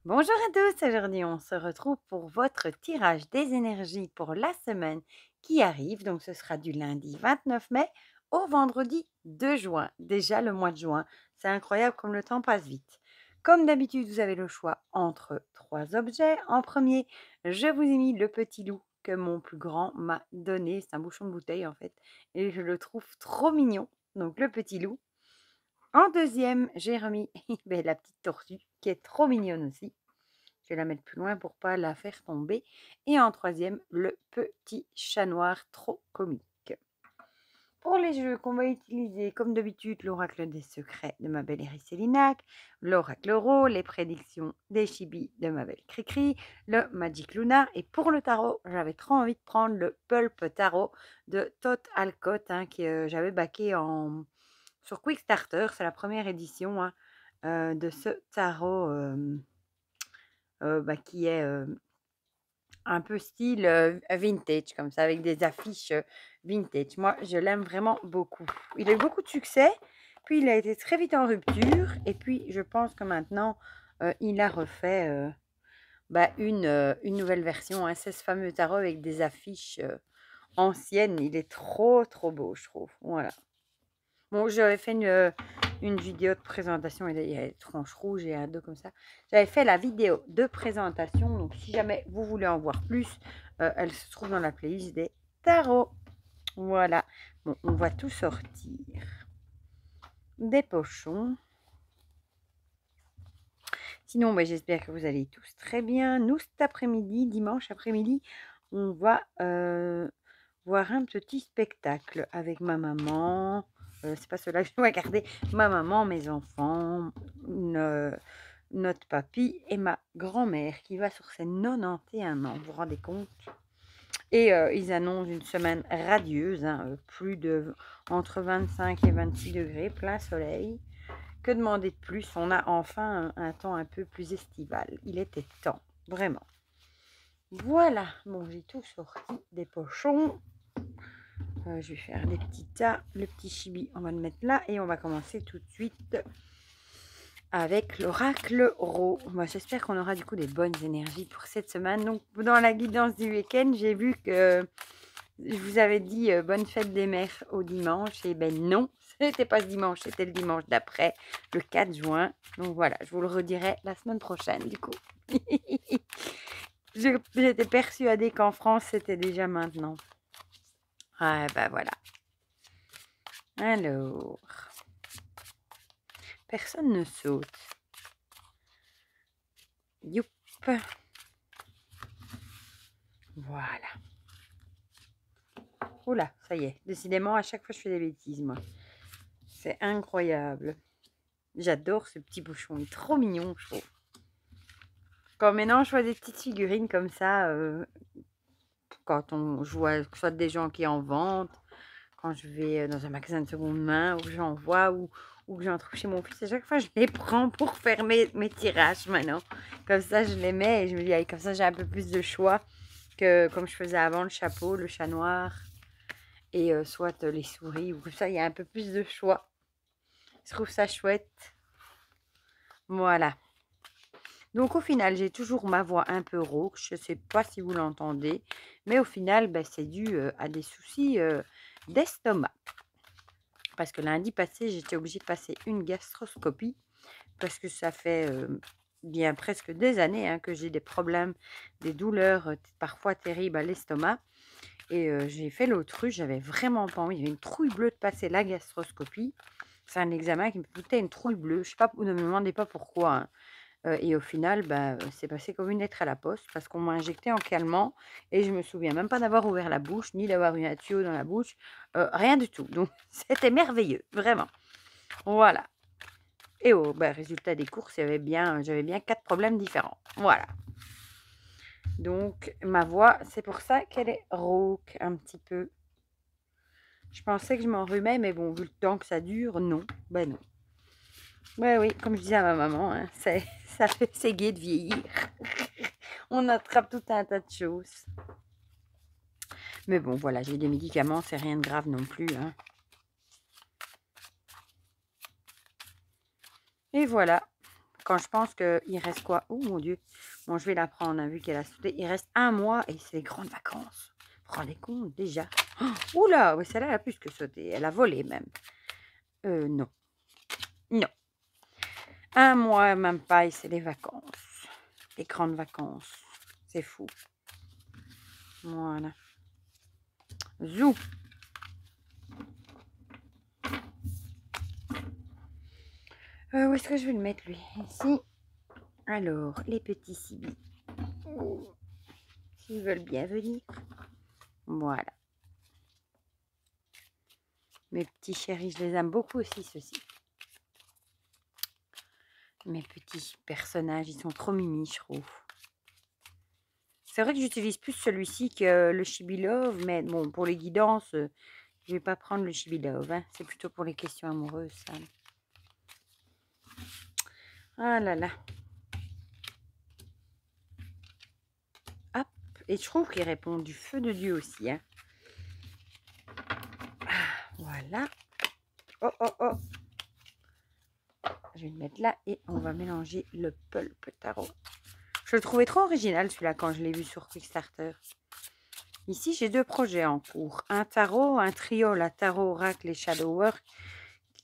Bonjour à tous, aujourd'hui on se retrouve pour votre tirage des énergies pour la semaine qui arrive. Donc ce sera du lundi 29 mai au vendredi 2 juin. Déjà le mois de juin, c'est incroyable comme le temps passe vite. Comme d'habitude, vous avez le choix entre trois objets. En premier, je vous ai mis le petit loup que mon plus grand m'a donné. C'est un bouchon de bouteille en fait et je le trouve trop mignon. Donc le petit loup. En deuxième, j'ai remis la petite tortue qui est trop mignonne aussi. Je vais la mettre plus loin pour pas la faire tomber. Et en troisième, le petit chat noir trop comique. Pour les jeux qu'on va utiliser, comme d'habitude, l'oracle des secrets de ma belle Célinac, l'oracle Ro, les prédictions des chibis de ma belle Cricri, le Magic Luna. Et pour le tarot, j'avais trop envie de prendre le Pulp Tarot de Todd Alcott, que j'avais backé sur Quickstarter. C'est la première édition de ce tarot qui est un peu style vintage, comme ça, avec des affiches vintage. Moi, je l'aime vraiment beaucoup. Il a eu beaucoup de succès, puis il a été très vite en rupture, et puis je pense que maintenant, il a refait une nouvelle version. C'est ce fameux tarot avec des affiches anciennes. Il est trop, trop beau, je trouve. Voilà. Bon, j'avais fait une vidéo de présentation, il y a des tranches rouges et un dos comme ça. J'avais fait la vidéo de présentation, donc si jamais vous voulez en voir plus, elle se trouve dans la playlist des tarots. Voilà. Bon, on va tout sortir. Des pochons. Sinon, j'espère que vous allez tous très bien. Nous, cet après-midi, dimanche après-midi, on va voir un petit spectacle avec ma maman. C'est pas cela que je dois garder. Ma maman, mes enfants, notre papy et ma grand-mère qui va sur ses 91 ans. Vous vous rendez compte? Et ils annoncent une semaine radieuse, plus de entre 25 et 26 degrés, plein soleil. Que demander de plus? On a enfin un temps un peu plus estival. Il était temps, vraiment. Voilà, bon, j'ai tout sorti des pochons. Je vais faire des petits tas. Le petit chibi, on va le mettre là. Et on va commencer tout de suite avec l'oracle Ro. Moi, j'espère qu'on aura du coup des bonnes énergies pour cette semaine. Donc, dans la guidance du week-end, j'ai vu que je vous avais dit bonne fête des mères au dimanche. Et ben non, ce n'était pas ce dimanche, c'était le dimanche d'après, le 4 juin. Donc voilà, je vous le redirai la semaine prochaine du coup. J'étais persuadée qu'en France, c'était déjà maintenant. Ah ben voilà. Alors, personne ne saute. Youp. Voilà. Oula, ça y est. Décidément, à chaque fois, je fais des bêtises, moi. C'est incroyable. J'adore ce petit bouchon. Il est trop mignon, je trouve. Quand maintenant, je vois des petites figurines comme ça, quand je vois soit des gens qui en vendent, quand je vais dans un magasin de seconde main, ou que j'en vois, ou que j'en trouve chez mon fils, à chaque fois, je les prends pour faire mes tirages maintenant. Comme ça, je les mets et je me dis, allez, comme ça, j'ai un peu plus de choix que comme je faisais avant, le chapeau, le chat noir, et soit les souris, ou comme ça, il y a un peu plus de choix. Je trouve ça chouette. Voilà. Donc au final, j'ai toujours ma voix un peu rauque. Je ne sais pas si vous l'entendez. Mais au final, c'est dû à des soucis d'estomac. Parce que lundi passé, j'étais obligée de passer une gastroscopie. Parce que ça fait bien presque des années que j'ai des problèmes, des douleurs parfois terribles à l'estomac. Et j'ai fait l'autruche, j'avais vraiment pas envie. J'avais une trouille bleue de passer la gastroscopie. C'est un examen qui me coûtait une trouille bleue. Je sais pas, ne me demandez pas pourquoi. Et au final, c'est passé comme une lettre à la poste parce qu'on m'a injecté en calmant et je me souviens même pas d'avoir ouvert la bouche, ni d'avoir eu un tuyau dans la bouche, rien du tout. Donc c'était merveilleux, vraiment. Voilà. Et au résultat des courses, j'avais bien 4 problèmes différents. Voilà. Donc ma voix, c'est pour ça qu'elle est rauque un petit peu. Je pensais que je m'enrhumais, mais bon, vu le temps que ça dure, non. Ben non. Ouais, oui, comme je disais à ma maman, c'est gai de vieillir. On attrape tout un tas de choses. Mais bon, voilà, j'ai des médicaments, c'est rien de grave non plus. Et voilà. quand je pense qu'il reste quoi? Oh mon Dieu! Bon, je vais la prendre, hein, vu qu'elle a sauté. Il reste un mois et c'est les grandes vacances. Vous vous rendez compte déjà? Ouh là! Oui, celle-là, elle a plus que sauté. Elle a volé même. Non. Non. Un mois, même pas, et c'est les vacances. Les grandes vacances. C'est fou. Voilà. Zou! Où est-ce que je vais le mettre, lui? Ici. Alors, les petits cibis. Oh, s'ils veulent bien venir. Voilà. Mes petits chéris, je les aime beaucoup aussi, ceux-ci. Mes petits personnages, ils sont trop mimi, je trouve. C'est vrai que j'utilise plus celui-ci que le Chibi Love, mais bon, pour les guidances, je vais pas prendre le Chibi Love. Hein. C'est plutôt pour les questions amoureuses, ça. Ah là là. Hop. Et je trouve qu'il répond du feu de Dieu aussi. Hein. Ah, voilà. Oh, oh, oh. Je vais le mettre là et on va mélanger le pulp tarot. Je le trouvais trop original celui-là quand je l'ai vu sur Kickstarter. Ici, j'ai 2 projets en cours. Un tarot, un trio, la tarot oracle et shadow work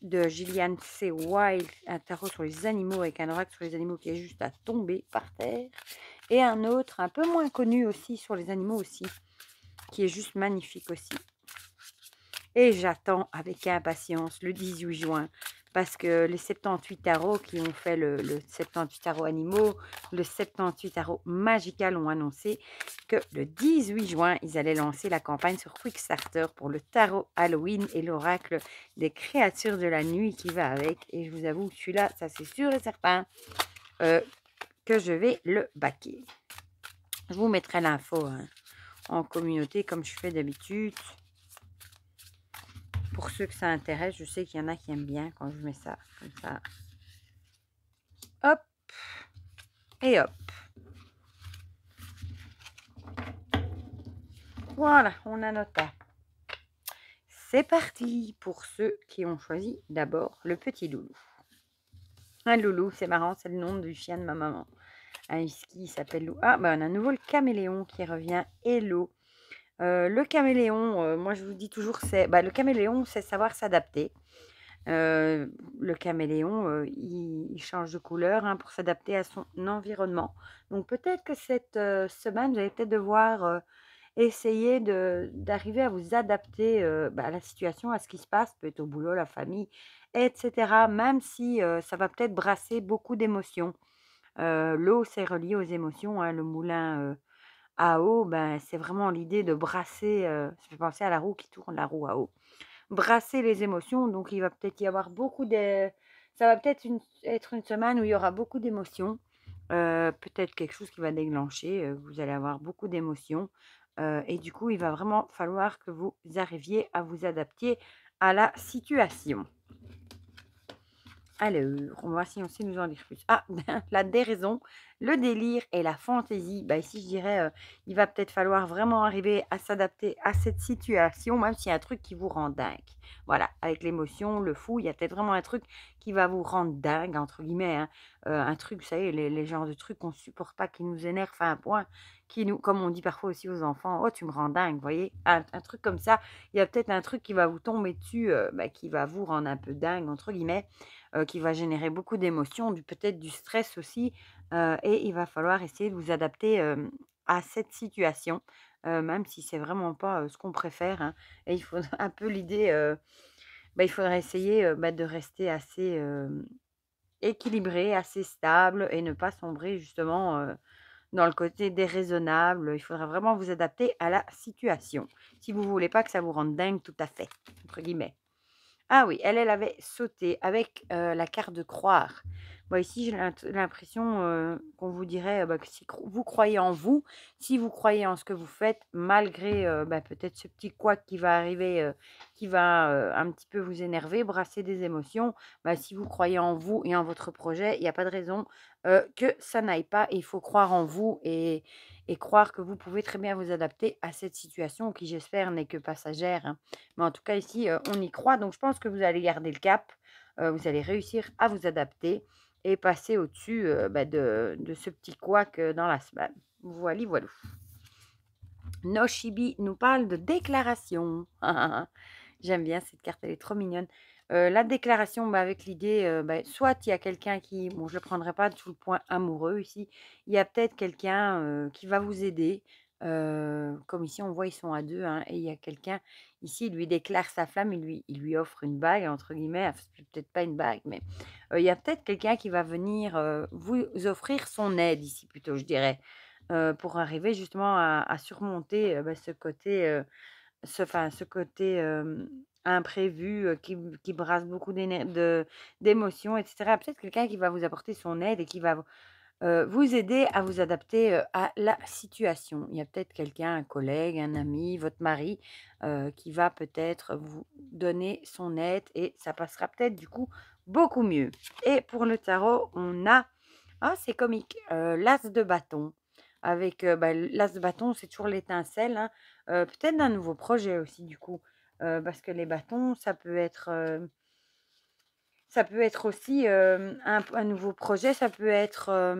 de Gillian C. Wilde. Un tarot sur les animaux avec un oracle sur les animaux qui est juste à tomber par terre. Et un autre, un peu moins connu aussi, sur les animaux aussi, qui est juste magnifique aussi. Et j'attends avec impatience le 18 juin. Parce que les 78 tarots qui ont fait le 78 tarots animaux, le 78 tarots magical ont annoncé que le 18 juin, ils allaient lancer la campagne sur Quickstarter pour le tarot Halloween et l'oracle des créatures de la nuit qui va avec. Et je vous avoue, celui-là, ça c'est sûr et certain que je vais le baquer. Je vous mettrai l'info hein, en communauté comme je fais d'habitude. Pour ceux que ça intéresse, je sais qu'il y en a qui aiment bien quand je mets ça comme ça. Hop et hop. Voilà, on a notre tas. C'est parti pour ceux qui ont choisi d'abord le petit loulou. Un loulou, c'est marrant, c'est le nom du chien de ma maman. Un husky, il s'appelle Lou. Ah, ben on a à nouveau le caméléon qui revient. Hello. Le caméléon, moi je vous dis toujours, c'est le caméléon, c'est savoir s'adapter. Le caméléon, il change de couleur hein, pour s'adapter à son environnement. Donc peut-être que cette semaine, vous allez peut-être devoir essayer d'arriver à vous adapter à la situation, à ce qui se passe, peut-être au boulot, la famille, etc. Même si ça va peut-être brasser beaucoup d'émotions. L'eau, c'est relié aux émotions. Hein, le moulin à eau, c'est vraiment l'idée de brasser, ça fait penser à la roue qui tourne, la roue à eau. Brasser les émotions, donc il va peut-être y avoir beaucoup de... Ça va peut-être être une semaine où il y aura beaucoup d'émotions. Peut-être quelque chose qui va déclencher, vous allez avoir beaucoup d'émotions. Et du coup, il va vraiment falloir que vous arriviez à vous adapter à la situation. Alors, on va voir si on sait nous en dire plus. Ah, la déraison, le délire et la fantaisie. Ici, je dirais, il va peut-être falloir vraiment arriver à s'adapter à cette situation, même s'il y a un truc qui vous rend dingue. Voilà, avec l'émotion, le fou, il y a peut-être vraiment un truc qui va vous rendre dingue, entre guillemets. Hein. Un truc, vous savez, les genres de trucs qu'on ne supporte pas, qui nous énervent à un point, qui nous, comme on dit parfois aussi aux enfants, oh, tu me rends dingue, vous voyez, un truc comme ça. Il y a peut-être un truc qui va vous tomber dessus, qui va vous rendre un peu dingue, entre guillemets. Qui va générer beaucoup d'émotions, peut-être du stress aussi. Et il va falloir essayer de vous adapter à cette situation, même si c'est vraiment pas ce qu'on préfère. Hein. Et il faudra un peu l'idée, il faudrait essayer de rester assez équilibré, assez stable et ne pas sombrer justement dans le côté déraisonnable. Il faudra vraiment vous adapter à la situation. Si vous ne voulez pas que ça vous rende dingue tout à fait, entre guillemets. Ah oui, elle avait sauté avec la carte de croire. Ici, j'ai l'impression qu'on vous dirait que si vous croyez en vous, si vous croyez en ce que vous faites, malgré peut-être ce petit couac qui va arriver, qui va un petit peu vous énerver, brasser des émotions, si vous croyez en vous et en votre projet, il n'y a pas de raison que ça n'aille pas. Et il faut croire en vous et croire que vous pouvez très bien vous adapter à cette situation qui, j'espère, n'est que passagère. Hein. Mais en tout cas, ici, on y croit. Donc, je pense que vous allez garder le cap. Vous allez réussir à vous adapter. et passer au-dessus de ce petit couac dans la semaine. Voilà, voilà. Noshibi nous parle de déclaration. J'aime bien cette carte, elle est trop mignonne. La déclaration, avec l'idée, soit il y a quelqu'un qui, bon, je ne le prendrai pas sous le point amoureux ici, il y a peut-être quelqu'un qui va vous aider. Comme ici, on voit, ils sont à deux, hein, et il y a quelqu'un, ici, il lui déclare sa flamme, il lui offre une bague, entre guillemets, enfin, c'est peut-être pas une bague, mais il y a peut-être quelqu'un qui va venir vous offrir son aide ici, plutôt, je dirais, pour arriver justement à surmonter ce côté. Ce côté, imprévu, qui brasse beaucoup d'émotions et cetera. Peut-être quelqu'un qui va vous apporter son aide et qui va vous aider à vous adapter, à la situation. Il y a peut-être quelqu'un, un collègue, un ami, votre mari, qui va peut-être vous donner son aide et ça passera peut-être du coup beaucoup mieux. Et pour le tarot, on a c'est comique, l'as de bâton avec, l'as de bâton, c'est toujours l'étincelle, hein, peut-être d'un nouveau projet aussi du coup, parce que les bâtons, ça peut être aussi, un nouveau projet, ça peut être,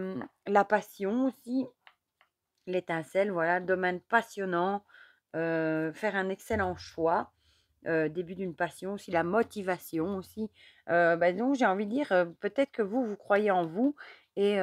la passion aussi, l'étincelle, voilà, domaine passionnant, faire un excellent choix, début d'une passion aussi, la motivation aussi. Donc j'ai envie de dire, peut-être que vous, vous croyez en vous et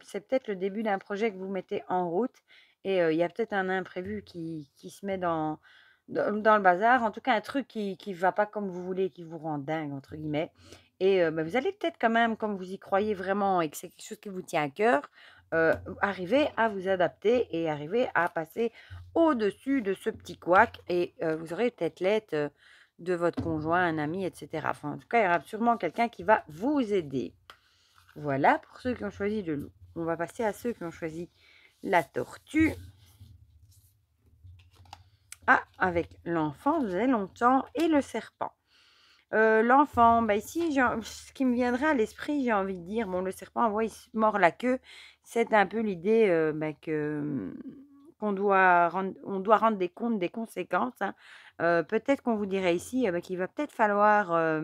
c'est peut-être le début d'un projet que vous mettez en route et il y a peut-être un imprévu qui se met dans le bazar. En tout cas, un truc qui va pas comme vous voulez, qui vous rend «dingue» entre guillemets et vous allez peut-être quand même, comme vous y croyez vraiment et que c'est quelque chose qui vous tient à cœur, arriver à vous adapter et arriver à passer au-dessus de ce petit couac et vous aurez peut-être l'aide de votre conjoint, un ami, etc. Enfin, en tout cas, il y aura sûrement quelqu'un qui va vous aider. Voilà pour ceux qui ont choisi le loup. On va passer à ceux qui ont choisi la tortue. Avec l'enfant, vous avez longtemps, et le serpent. L'enfant, ici, ce qui me viendrait à l'esprit, j'ai envie de dire, bon, le serpent, on voit, il se mord la queue. C'est un peu l'idée on doit rendre des comptes des conséquences, hein. Peut-être qu'on vous dirait ici qu'il va peut-être falloir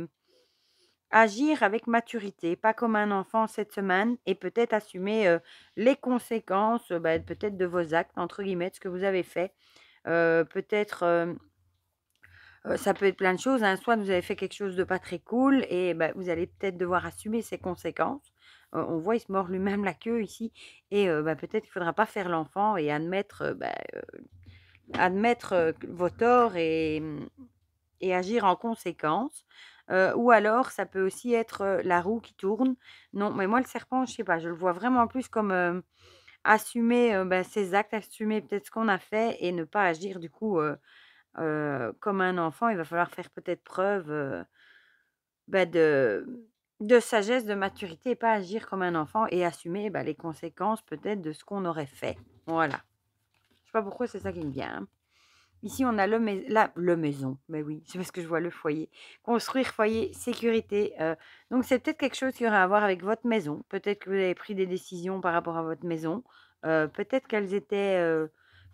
agir avec maturité, pas comme un enfant cette semaine, et peut-être assumer les conséquences, peut-être de vos actes, entre guillemets, de ce que vous avez fait. Peut-être ça peut être plein de choses, hein. Soit vous avez fait quelque chose de pas très cool et vous allez peut-être devoir assumer ses conséquences. On voit, il se mord lui-même la queue ici et peut-être qu'il ne faudra pas faire l'enfant et admettre vos torts et agir en conséquence. Ou alors, ça peut aussi être la roue qui tourne. Non, mais moi, le serpent, je sais pas, je le vois vraiment plus comme assumer ses actes, assumer peut-être ce qu'on a fait et ne pas agir du coup comme un enfant. Il va falloir faire peut-être preuve bah, de, de sagesse, de maturité et pas agir comme un enfant et assumer les conséquences peut-être de ce qu'on aurait fait. Voilà. Je sais pas pourquoi c'est ça qui me vient, hein. Ici, on a le maison. Mais oui, c'est parce que je vois le foyer. Construire foyer, sécurité. Donc, c'est peut-être quelque chose qui aurait à voir avec votre maison. Peut-être que vous avez pris des décisions par rapport à votre maison. Peut-être qu'elles étaient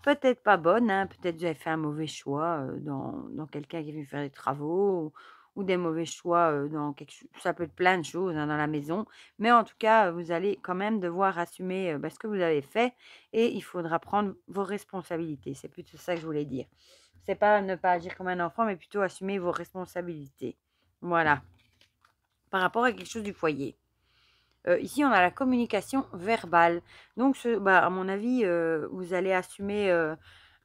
peut-être pas bonnes, hein. Peut-être que vous avez fait un mauvais choix dans quelqu'un qui est venu faire des travaux ou des mauvais choix dans quelque chose. Ça peut être plein de choses, hein, dans la maison. Mais en tout cas, vous allez quand même devoir assumer ce que vous avez fait et il faudra prendre vos responsabilités. C'est plutôt ça que je voulais dire. C'est pas ne pas agir comme un enfant, mais plutôt assumer vos responsabilités. Voilà. Par rapport à quelque chose du foyer. Ici, on a la communication verbale. Donc, à mon avis, vous allez assumer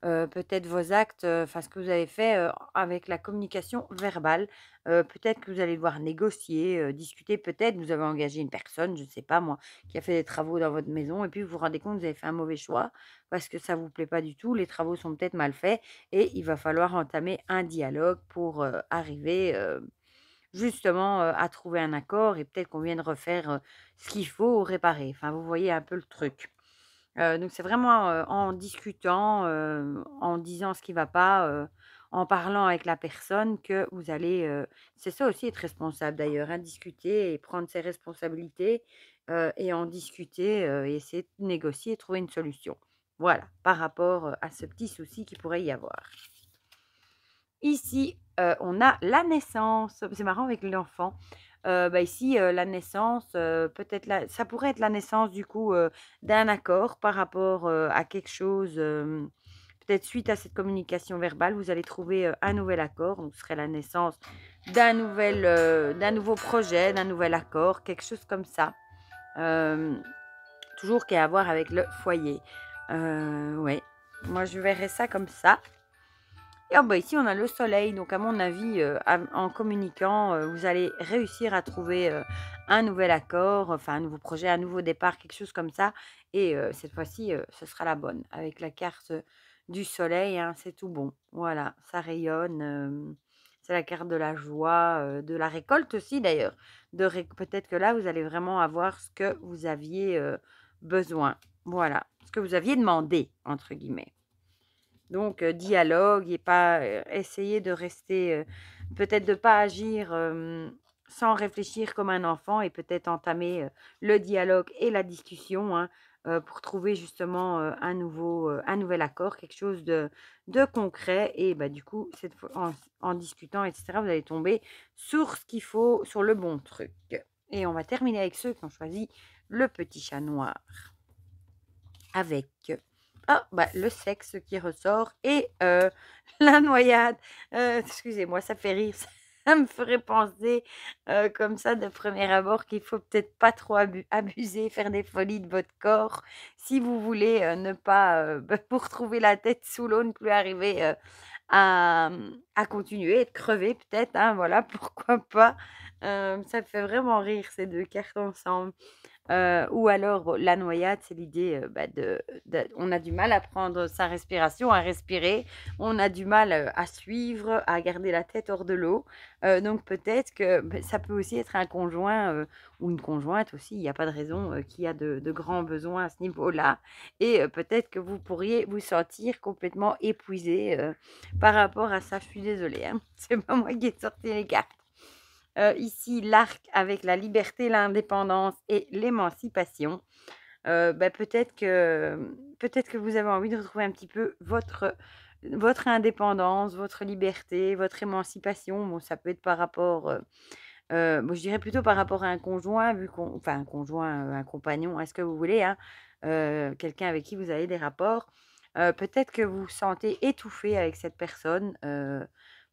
peut-être vos actes, enfin ce que vous avez fait avec la communication verbale. Peut-être que vous allez devoir négocier, discuter. Peut-être vous avez engagé une personne, je ne sais pas moi, qui a fait des travaux dans votre maison et puis vous vous rendez compte que vous avez fait un mauvais choix parce que ça ne vous plaît pas du tout. Les travaux sont peut-être mal faits et il va falloir entamer un dialogue pour arriver justement, à trouver un accord et peut-être qu'on vienne refaire, ce qu'il faut ou réparer. Enfin, vous voyez un peu le truc. Donc c'est vraiment, en discutant, en disant ce qui ne va pas, en parlant avec la personne que vous allez, c'est ça aussi être responsable d'ailleurs, hein, discuter et prendre ses responsabilités, et en discuter, et essayer de négocier et trouver une solution. Voilà, par rapport, à ce petit souci qu'il pourrait y avoir. Ici, on a la naissance. C'est marrant avec l'enfant. Ici, la naissance, peut-être ça pourrait être la naissance du coup, d'un accord par rapport, à quelque chose, peut-être suite à cette communication verbale, vous allez trouver, un nouvel accord. Donc ce serait la naissance d'un nouveau projet, d'un nouvel accord, quelque chose comme ça. Hem, Toujours qui a à voir avec le foyer. Ouais, moi je verrais ça comme ça. Et ici, on a le soleil. Donc, à mon avis, en communiquant, vous allez réussir à trouver un nouvel accord, enfin un nouveau projet, un nouveau départ, quelque chose comme ça. Et cette fois-ci, ce sera la bonne. Avec la carte du soleil, hein, c'est tout bon. Voilà, ça rayonne. C'est la carte de la joie, de la récolte aussi d'ailleurs. Peut-être que là, vous allez vraiment avoir ce que vous aviez besoin. Voilà, ce que vous aviez demandé, entre guillemets. Donc, dialogue et pas essayer de rester, peut-être de pas agir sans réfléchir comme un enfant et peut-être entamer le dialogue et la discussion, hein, pour trouver justement un nouvel accord, quelque chose de concret. Et du coup, cette fois, en discutant, etc., vous allez tomber sur ce qu'il faut, sur le bon truc. Et on va terminer avec ceux qui ont choisi le petit chat noir avec le sexe qui ressort et la noyade. Excusez-moi, ça fait rire. Ça me ferait penser comme ça de premier abord qu'il faut peut-être pas trop abuser, faire des folies de votre corps si vous voulez ne pas, pour trouver la tête sous l'eau, ne plus arriver à continuer, être crevé peut-être, hein, voilà, pourquoi pas. Ça me fait vraiment rire ces deux cartes ensemble. Ou alors, bon, la noyade, c'est l'idée, on a du mal à prendre sa respiration, à respirer. On a du mal, à suivre, à garder la tête hors de l'eau. Donc peut-être que, ça peut aussi être un conjoint, ou une conjointe aussi, il n'y a pas de raison, qui a de grands besoins à ce niveau-là. Et peut-être que vous pourriez vous sentir complètement épuisé, par rapport à ça. Je suis désolée, hein, c'est pas moi qui ai sorti les cartes. Ici, l'arc avec la liberté, l'indépendance et l'émancipation. Peut-être que vous avez envie de retrouver un petit peu votre indépendance, votre liberté, votre émancipation. Bon, ça peut être par rapport, bon, je dirais plutôt par rapport à un conjoint, un conjoint, un compagnon, est-ce que vous voulez, hein, quelqu'un avec qui vous avez des rapports. Peut-être que vous vous sentez étouffé avec cette personne,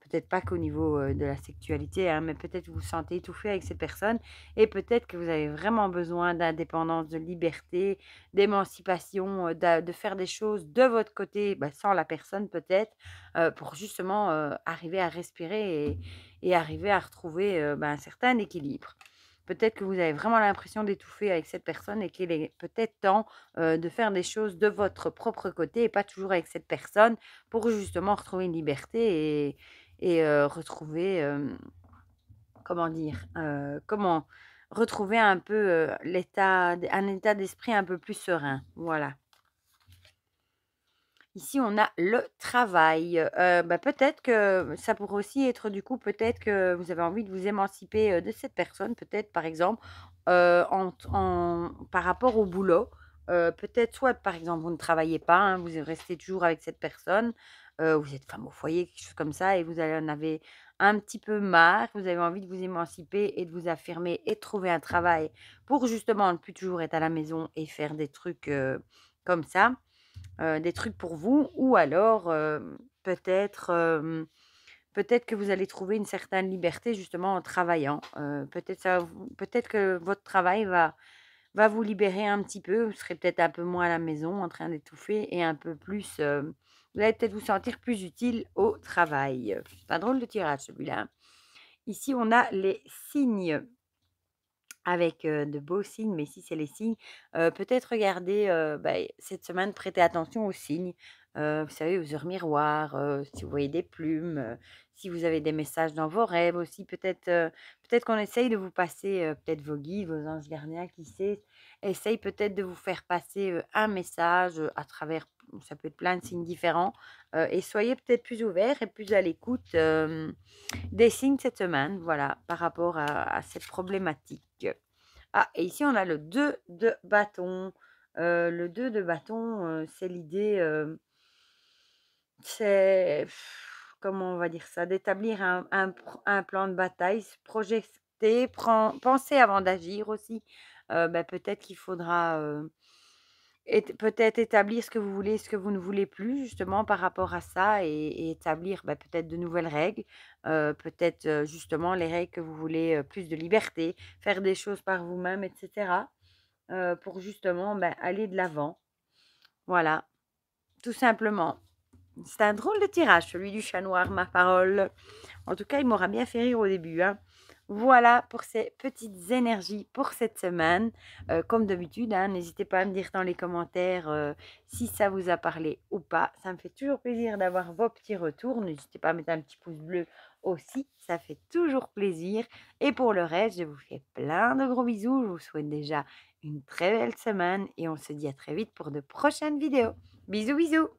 peut-être pas qu'au niveau, de la sexualité, hein, mais peut-être vous vous sentez étouffé avec cette personne et peut-être que vous avez vraiment besoin d'indépendance, de liberté, d'émancipation, de faire des choses de votre côté, sans la personne peut-être, pour justement, arriver à respirer et arriver à retrouver, un certain équilibre. Peut-être que vous avez vraiment l'impression d'étouffer avec cette personne et qu'il est peut-être temps, de faire des choses de votre propre côté et pas toujours avec cette personne pour justement retrouver une liberté et retrouver, comment dire? Comment retrouver un peu, un état d'esprit un peu plus serein. Voilà. Ici, on a le travail. Peut-être que ça pourrait aussi être du coup, peut-être que vous avez envie de vous émanciper, de cette personne, peut-être par exemple, par rapport au boulot. Peut-être soit par exemple vous ne travaillez pas, hein, vous restez toujours avec cette personne, vous êtes femme au foyer, quelque chose comme ça et vous en avez un petit peu marre, vous avez envie de vous émanciper et de vous affirmer et de trouver un travail pour justement ne plus toujours être à la maison et faire des trucs, comme ça. Des trucs pour vous ou alors, peut-être que vous allez trouver une certaine liberté justement en travaillant. Peut-être que votre travail va vous libérer un petit peu. Vous serez peut-être un peu moins à la maison en train d'étouffer et un peu plus, vous allez peut-être vous sentir plus utile au travail. C'est un drôle de tirage celui-là, hein. Ici, on a les signes avec, de beaux signes, mais si c'est les signes, peut-être regarder, cette semaine, prêter attention aux signes. Vous savez, aux heures miroirs, si vous voyez des plumes, si vous avez des messages dans vos rêves aussi, peut-être qu'on essaye de vous passer, peut-être vos guides, vos anges gardiens, qui sait, essayent peut-être de vous faire passer, un message, à travers ça peut être plein de signes différents, et soyez peut-être plus ouverts et plus à l'écoute, des signes cette semaine, voilà, par rapport à cette problématique. Ah, et ici, on a le 2 de bâton. Le 2 de bâton, c'est l'idée, c'est comment on va dire ça? D'établir un plan de bataille, réfléchissez, pensez avant d'agir aussi. Peut-être qu'il faudra peut-être établir ce que vous voulez, ce que vous ne voulez plus, justement par rapport à ça, et établir peut-être de nouvelles règles, peut-être justement les règles que vous voulez, plus de liberté, faire des choses par vous-même, etc. Pour justement aller de l'avant. Voilà, tout simplement. C'est un drôle de tirage, celui du chat noir, ma parole. En tout cas, il m'aura bien fait rire au début, hein. Voilà pour ces petites énergies pour cette semaine. Comme d'habitude, hein, n'hésitez pas à me dire dans les commentaires si ça vous a parlé ou pas. Ça me fait toujours plaisir d'avoir vos petits retours. N'hésitez pas à mettre un petit pouce bleu aussi, ça fait toujours plaisir. Et pour le reste, je vous fais plein de gros bisous. Je vous souhaite déjà une très belle semaine et on se dit à très vite pour de prochaines vidéos. Bisous, bisous!